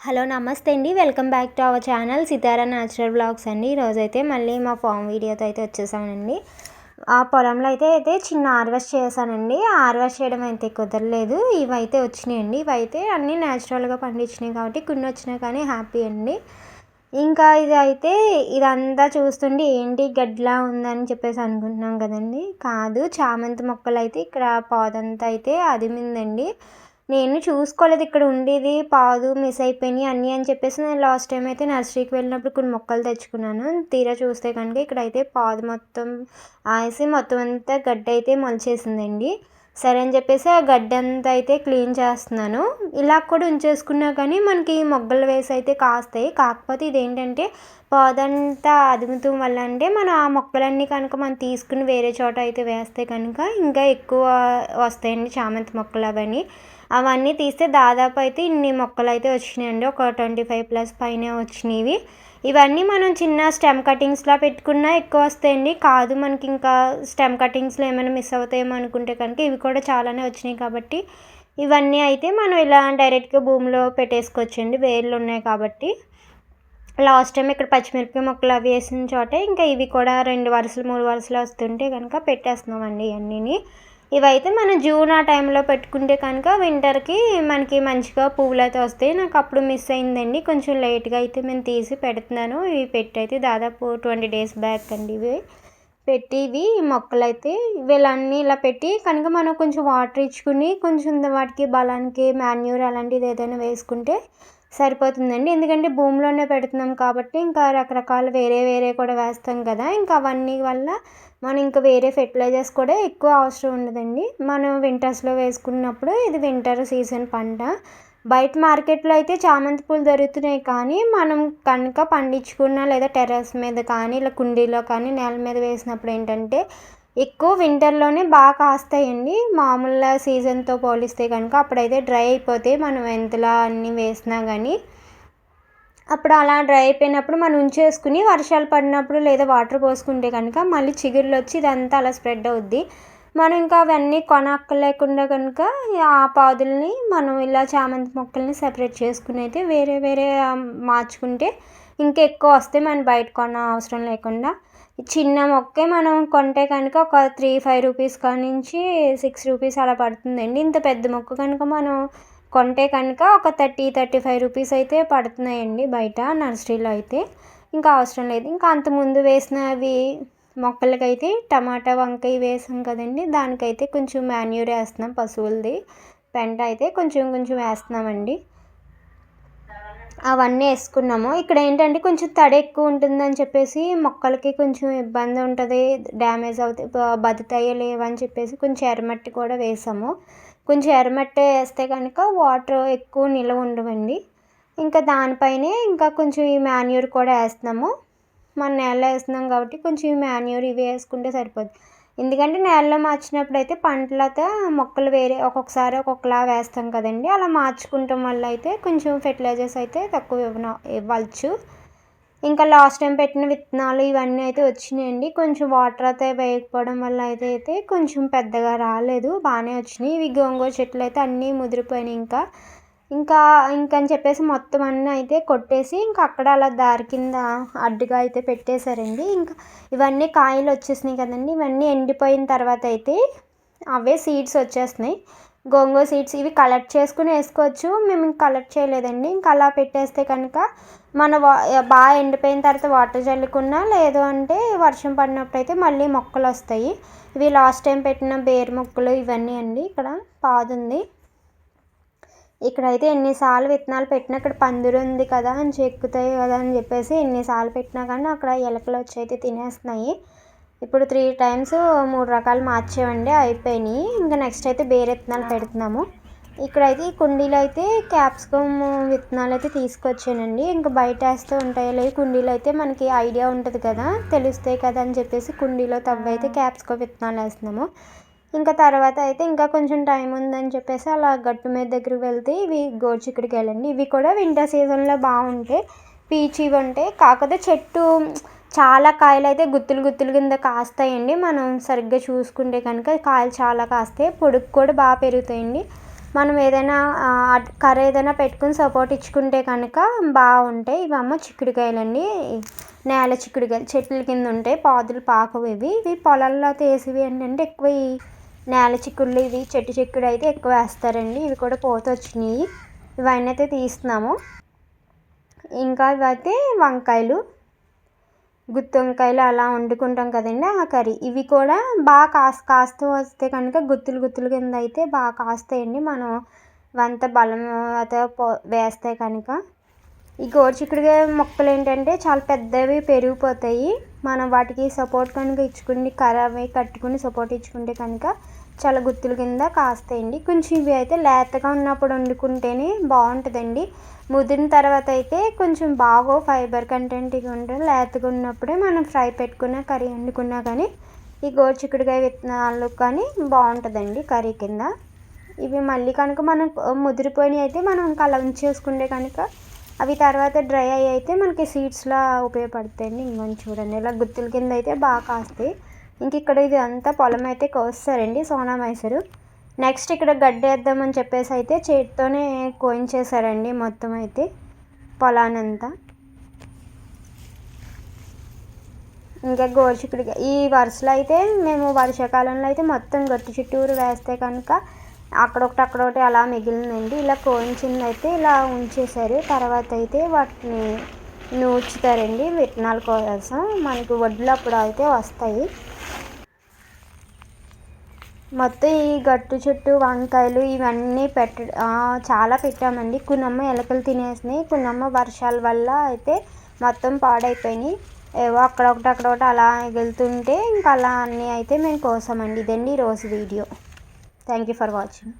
Hello నమస్తే అండి. Welcome back to our channel Sitara natural blogs అండి. ఈరోజైతే మళ్ళీ మా ఫామ్ వీడియోతో అయితే వచ్చేసానండి. ఆ పొలంలో అయితే చిన్న హార్వెస్ట్ చేశానండి. హార్వెస్ట్ చేయడం అయితే కుదరలేదు. ఇవైతే వచ్చినాయండి. ఇవైతే అన్నీ న్యాచురల్గా పండించినాయి కాబట్టి కొన్ని వచ్చినాయి కానీ హ్యాపీ అండి. ఇంకా ఇదంతా చూస్తుంటే ఏంటి గడ్డిలా ఉందని చెప్పేసి అనుకుంటున్నాం కదండి. కాదు, చామంతి మొక్కలు అయితే ఇక్కడ పాదంతా అయితే అదిమిందండి. నేను చూసుకోలేదు, ఇక్కడ ఉండేది పాదు మిస్ అయిపోయినాయి అన్నీ అని చెప్పేసి నేను లాస్ట్ టైం అయితే నర్సరీకి వెళ్ళినప్పుడు కొన్ని మొక్కలు తెచ్చుకున్నాను. తీరా చూస్తే కనుక ఇక్కడైతే పాదు మొత్తం ఆసి మొత్తం అంతా గడ్డి అయితే మొలిచేసిందండి. సరే అని చెప్పేసి ఆ గడ్డి అంతా అయితే క్లీన్ చేస్తున్నాను. ఇలా కూడా ఉంచేసుకున్నా కానీ మనకి మొగ్గలు వేసి అయితే కాస్తాయి. కాకపోతే ఇదేంటంటే పాదంతా అదుముతం వల్ల అంటే మనం ఆ మొక్కలన్నీ కనుక మనం తీసుకుని వేరే చోట అయితే వేస్తే కనుక ఇంకా ఎక్కువ వస్తాయండి చామంతి మొక్కలు. అవన్నీ తీస్తే దాదాపు అయితే ఇన్ని మొక్కలు అయితే వచ్చినాయండి. ఒక 25+ పైనే వచ్చినాయి. ఇవన్నీ మనం చిన్న స్టెమ్ కటింగ్స్లా పెట్టుకున్నా ఎక్కువ వస్తాయండి. కాదు మనకి ఇంకా స్టెమ్ కటింగ్స్లో ఏమైనా మిస్ అవుతాయేమో అనుకుంటే కనుక ఇవి కూడా చాలానే వచ్చినాయి కాబట్టి ఇవన్నీ అయితే మనం ఇలా డైరెక్ట్గా భూమిలో పెట్టేసుకోవచ్చండి. వేర్లు ఉన్నాయి కాబట్టి. లాస్ట్ టైం ఇక్కడ పచ్చిమిరపకాయ మొక్కలు అవి వేసిన చోటే ఇంకా ఇవి కూడా 2 వరుసలు 3 వరుసలు వస్తుంటే కనుక పెట్టేస్తున్నామండి ఇవన్నీ. ఇవైతే మనం జూన్ ఆ టైంలో పెట్టుకుంటే కనుక వింటర్కి మనకి మంచిగా పువ్వులు అయితే వస్తాయి. నాకు అప్పుడు మిస్ అయిందండి. కొంచెం లేట్గా అయితే నేను తీసి పెడుతున్నాను. ఇవి పెట్టి దాదాపు 20 డేస్ బ్యాక్ అండి. ఇవి మొక్కలు అయితే వీళ్ళన్నీ ఇలా పెట్టి కనుక మనం కొంచెం వాటర్ ఇచ్చుకుని కొంచెం వాటికి బలానికి మాన్యూర్ అలాంటిది ఏదైనా వేసుకుంటే సరిపోతుందండి. ఎందుకంటే భూమిలోనే పెడుతున్నాం కాబట్టి ఇంకా రకరకాల వేరే కూడా వేస్తాం కదా. ఇంకా అవన్నీ వల్ల మనం ఇంకా వేరే ఫెర్టిలైజర్స్ కూడా ఎక్కువ అవసరం ఉండదండి. మనం వింటర్స్లో వేసుకున్నప్పుడు ఇది వింటర్ సీజన్ పంట. బయట మార్కెట్లో అయితే చామంతి పూలు దొరుకుతున్నాయి కానీ మనం కనుక పండించుకున్న లేదా టెర్రస్ మీద కానీ ఇలా కుండీలో కానీ నేల మీద వేసినప్పుడు ఏంటంటే ఎక్కువ వింటర్లోనే బాగా కాస్తాయండి. మామూలు సీజన్తో పోలిస్తే కనుక అప్పుడైతే డ్రై అయిపోతాయి మనం ఎంతలా అన్నీ వేసినా కానీ. అప్పుడు అలా డ్రై అయిపోయినప్పుడు మనం ఉంచేసుకుని వర్షాలు పడినప్పుడు లేదా వాటర్ పోసుకుంటే కనుక మళ్ళీ చిగుర్లు వచ్చి ఇదంతా అలా స్ప్రెడ్ అవుద్ది. మనం ఇంకా అవన్నీ కొనక్కర్లేకుండా కనుక ఆ పాదుల్ని మనం ఇలా చామంతి మొక్కల్ని సెపరేట్ చేసుకుని అయితే వేరే మార్చుకుంటే ఇంకా ఎక్కువ వస్తాయి. మనం బయట కొన్న అవసరం లేకుండా. చిన్న మొక్కే మనం కొంటే కనుక ఒక 3-5 రూపీస్ కానించి 6 రూపీస్ అలా పడుతుందండి. ఇంత పెద్ద మొక్క కనుక మనం కొంటే కనుక ఒక 30-35 రూపీస్ అయితే పడుతున్నాయండి బయట నర్సరీలో అయితే. ఇంకా అవసరం లేదు. ఇంకా అంతకుముందు వేసినవి మొక్కలకైతే టమాటా వంకాయ వేసాం కదండి, దానికైతే కొంచెం మాన్యూర్ వేస్తున్నాం. పశువులది పెంట అయితే కొంచెం వేస్తున్నామండి. అవన్నీ వేసుకున్నాము. ఇక్కడ ఏంటంటే కొంచెం తడి ఎక్కువ ఉంటుందని చెప్పేసి మొక్కలకి కొంచెం ఇబ్బంది ఉంటుంది, డ్యామేజ్ అవుతాయి, బతుకుతాయో లేవని చెప్పేసి కొంచెం ఎర్రమట్టి కూడా వేసాము. కొంచెం ఎర్రమట్టి వేస్తే కనుక వాటర్ ఎక్కువ నిల్వ ఉండవండి. ఇంకా దానిపైనే ఇంకా కొంచెం ఈ మాన్యూర్ కూడా వేస్తున్నాము. మన నేలలో వేస్తున్నాం కాబట్టి కొంచెం ఈ మాన్యూర్ ఇవి వేసుకుంటే సరిపోద్ది. ఎందుకంటే నేలలో మార్చినప్పుడు అయితే పంటలతో మొక్కలు వేరే ఒక్కొక్కసారి ఒక్కొక్కలా వేస్తాం కదండి. అలా మార్చుకుంటాం వల్ల అయితే కొంచెం ఫెర్టిలైజర్స్ అయితే తక్కువ ఇవ్వచ్చు. ఇంకా లాస్ట్ టైం పెట్టిన విత్తనాలు ఇవన్నీ అయితే వచ్చినాయండి. కొంచెం వాటర్ అయితే వేయకపోవడం వల్ల అయితే కొంచెం పెద్దగా రాలేదు, బాగానే వచ్చినాయి. ఇవి గోంగూర చెట్లు అయితే అన్నీ ముదిరిపోయినాయి. ఇంకని చెప్పేసి మొత్తం అన్నీ అయితే కొట్టేసి ఇంకా అక్కడ అలా దారి కింద అడ్డుగా అయితే పెట్టేశారండి. ఇంకా ఇవన్నీ కాయలు వచ్చేసినాయి కదండి. ఇవన్నీ ఎండిపోయిన తర్వాత అయితే అవే సీడ్స్ వచ్చేస్తున్నాయి. గోంగూర సీడ్స్ ఇవి కలెక్ట్ చేసుకుని వేసుకోవచ్చు. మేము ఇంక కలెక్ట్ చేయలేదండి. ఇంకా అలా పెట్టేస్తే కనుక మన బాగా ఎండిపోయిన తర్వాత వాటర్ చల్లుకున్నా లేదు అంటే వర్షం పడినప్పుడు అయితే మళ్ళీ మొక్కలు వస్తాయి. ఇవి లాస్ట్ టైం పెట్టిన బేరు మొక్కలు ఇవన్నీ అండి. ఇక్కడ పాదు ఉంది. ఇక్కడైతే ఎన్నిసార్లు విత్తనాలు పెట్టినా ఇక్కడ పందిరి ఉంది కదా అని చెక్కుతాయి కదా అని చెప్పేసి ఎన్నిసార్లు పెట్టినా కానీ అక్కడ ఎలకలు వచ్చి అయితే తినేస్తున్నాయి. ఇప్పుడు 3 టైమ్స్ 3 రకాలు మార్చామండి, అయిపోయినాయి. ఇంకా నెక్స్ట్ అయితే వేరే విత్తనాలు పెడుతున్నాము. ఇక్కడైతే ఈ కుండీలో అయితే క్యాప్సికమ్ విత్తనాలు అయితే తీసుకొచ్చానండి. ఇంకా బయట వేస్తే ఉంటాయో లేదు, కుండీలో అయితే మనకి ఐడియా ఉంటుంది కదా, తెలుస్తాయి కదా అని చెప్పేసి కుండీలో తవ్వైతే క్యాప్సికమ్ విత్తనాలు వేస్తున్నాము. ఇంకా తర్వాత అయితే ఇంకా కొంచెం టైం ఉందని చెప్పేసి అలా గట్టు మీద దగ్గరికి వెళ్తే ఇవి గోరుచిక్కుడుకాయలండి. ఇవి కూడా వింటర్ సీజన్లో బాగుంటాయి, పీచు ఇవి ఉంటాయి. కాకపోతే చెట్టు చాలా కాయలు అయితే గుత్తులు కింద కాస్తాయండి. మనం సరిగ్గా చూసుకుంటే కనుక కాయలు చాలా కాస్తాయి, పొడుగు కూడా బాగా పెరుగుతాయండి. మనం ఏదైనా కర్ర ఏదైనా పెట్టుకుని సపోర్ట్ ఇచ్చుకుంటే కనుక బాగుంటాయి. ఇవేమో చిక్కుడుకాయలండి, నేల చిక్కుడుకాయలు చెట్ల కింద ఉంటాయి, పాదులు పాకవు. ఇవి పొలాల్లో వేసేవి ఏంటంటే ఎక్కువ ఈ నేల చిక్కుళ్ళు, ఇవి చెట్టు చిక్కుడు అయితే ఎక్కువ వేస్తారండి. ఇవి కూడా పూత వచ్చినాయి, ఇవన్నీ అయితే తీస్తున్నాము. ఇంకా ఇవైతే వంకాయలు, గుత్తి వంకాయలు అలా వండుకుంటాం కదండి, ఆ కర్రీ. ఇవి కూడా బాగా కాస్తూ వస్తే కనుక గుత్తులు గుత్తులు కింద అయితే బాగా కాస్తాయండి. మనం వంత బలం అయితే వేస్తే కనుక. ఈ గోరుచిక్కుడుకాయ మొక్కలు ఏంటంటే చాలా పెద్దవి పెరిగిపోతాయి. మనం వాటికి సపోర్ట్ కనుక ఇచ్చుకుని కర్ర అవి కట్టుకుని సపోర్ట్ ఇచ్చుకుంటే కనుక చాలా గుత్తుల కింద కాస్తాయండి. కొంచెం ఇవి అయితే లేతగా ఉన్నప్పుడు వండుకుంటేనే బాగుంటుందండి. ముదిరిన తర్వాత అయితే కొంచెం బాగా ఫైబర్ కంటెంట్ ఇవి ఉంటుంది. లేతగా ఉన్నప్పుడే మనం ఫ్రై పెట్టుకున్న కర్రీ వండుకున్నా కానీ ఈ గోరుచిక్కుడుకాయ విత్తనాలు కానీ బాగుంటుందండి కర్రీ కింద. ఇవి మళ్ళీ కనుక మనం ముదిరిపోయినవి అయితే మనం ఇంకా అలా ఉంచేసుకుంటే కనుక అవి తర్వాత డ్రై అయ్యి అయితే మనకి సీడ్స్లా ఉపయోగపడతాయండి. ఇంకొని చూడండి, ఇలా గుత్తుల కింద అయితే బాగా కాస్తాయి. ఇంక ఇక్కడ ఇది అంతా పొలం అయితే కోస్తారండి సోనా మైసూరు. నెక్స్ట్ ఇక్కడ గడ్డి వేద్దామని చెప్పేసి అయితే చేతితోనే కోయించేశారండి మొత్తం అయితే పొలానంతా. ఇంకా గోరుచిక్కుడుకాయ ఈ వరుసలో అయితే మేము వర్షాకాలంలో అయితే మొత్తం గట్టు చుట్టూరు వేస్తే కనుక అక్కడొకటి అలా మిగిలిందండి. ఇలా కోయించింది అయితే ఇలా ఉంచేశారు. తర్వాత అయితే వాటిని నూర్చుతారండి విత్తనాల కోసం. మనకి వడ్లు అప్పుడు అయితే వస్తాయి. మొత్తం ఈ గట్టు చుట్టూ వంకాయలు ఇవన్నీ చాలా పెట్టామండి. కొన్నమ్మ ఎలకలు తినేసినాయి, కొన్నమ్మ వర్షాల వల్ల అయితే మొత్తం పాడైపోయినాయి. ఏవో అక్కడొకటి అలా ఎగులుతుంటే ఇంకా అలా అన్నీ అయితే మేము కోసామండి. ఇదండి ఈరోజు video. Thank you for watching.